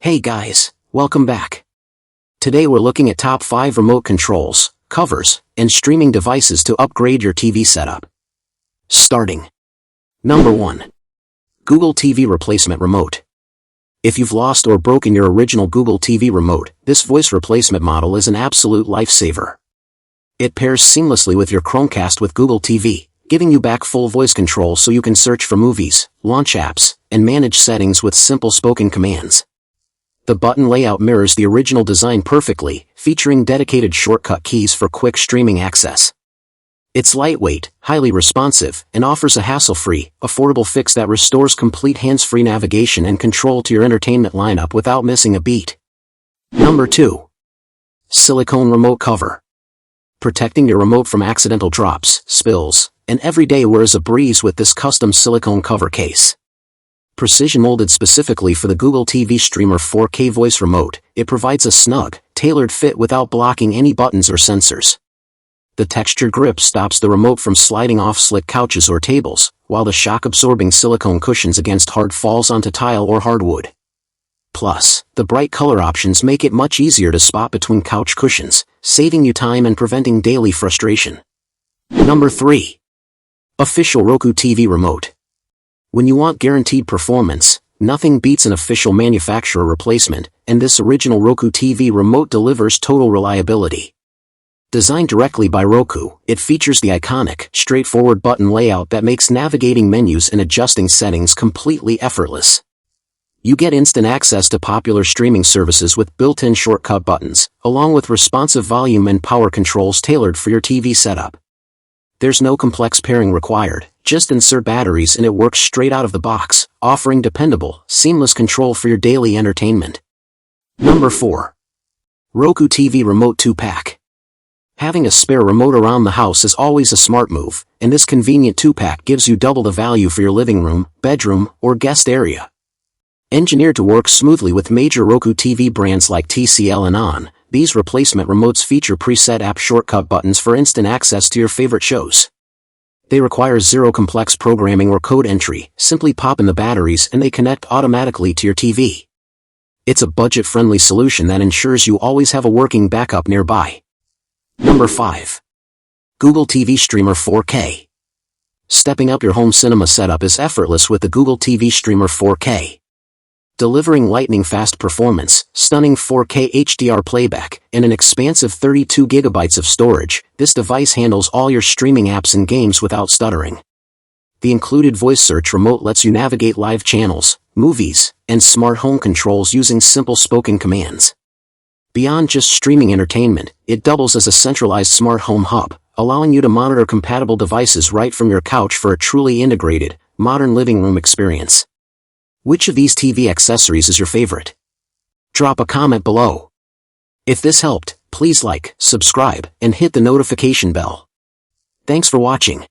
Hey guys, welcome back. Today we're looking at top 5 remote controls, covers, and streaming devices to upgrade your TV setup. Starting. Number 1. Google TV Replacement Remote. If you've lost or broken your original Google TV remote, this voice replacement model is an absolute lifesaver. It pairs seamlessly with your Chromecast with Google TV, giving you back full voice control so you can search for movies, launch apps, and manage settings with simple spoken commands. The button layout mirrors the original design perfectly, featuring dedicated shortcut keys for quick streaming access. It's lightweight, highly responsive, and offers a hassle-free, affordable fix that restores complete hands-free navigation and control to your entertainment lineup without missing a beat. Number 2. Silicone Remote Cover. Protecting your remote from accidental drops, spills, and everyday wear is a breeze with this custom silicone cover case. Precision molded specifically for the Google TV Streamer 4K voice remote, it provides a snug, tailored fit without blocking any buttons or sensors. The textured grip stops the remote from sliding off slick couches or tables, while the shock-absorbing silicone cushions against hard falls onto tile or hardwood. Plus, the bright color options make it much easier to spot between couch cushions, saving you time and preventing daily frustration. Number 3. Official Roku TV Remote. When you want guaranteed performance, nothing beats an official manufacturer replacement, and this original Roku TV remote delivers total reliability. Designed directly by Roku, it features the iconic, straightforward button layout that makes navigating menus and adjusting settings completely effortless. You get instant access to popular streaming services with built-in shortcut buttons, along with responsive volume and power controls tailored for your TV setup. There's no complex pairing required, just insert batteries and it works straight out of the box, offering dependable, seamless control for your daily entertainment. Number 4. Roku TV Remote 2-Pack. Having a spare remote around the house is always a smart move, and this convenient 2-pack gives you double the value for your living room, bedroom, or guest area. Engineered to work smoothly with major Roku TV brands like TCL and ON, these replacement remotes feature preset app shortcut buttons for instant access to your favorite shows. They require zero complex programming or code entry, simply pop in the batteries and they connect automatically to your TV. It's a budget-friendly solution that ensures you always have a working backup nearby. Number 5. Google TV Streamer 4K. Stepping up your home cinema setup is effortless with the Google TV Streamer 4K. Delivering lightning-fast performance, stunning 4K HDR playback, and an expansive 32 GB of storage, this device handles all your streaming apps and games without stuttering. The included voice search remote lets you navigate live channels, movies, and smart home controls using simple spoken commands. Beyond just streaming entertainment, it doubles as a centralized smart home hub, allowing you to monitor compatible devices right from your couch for a truly integrated, modern living room experience. Which of these TV accessories is your favorite? Drop a comment below. If this helped, please like, subscribe, and hit the notification bell. Thanks for watching.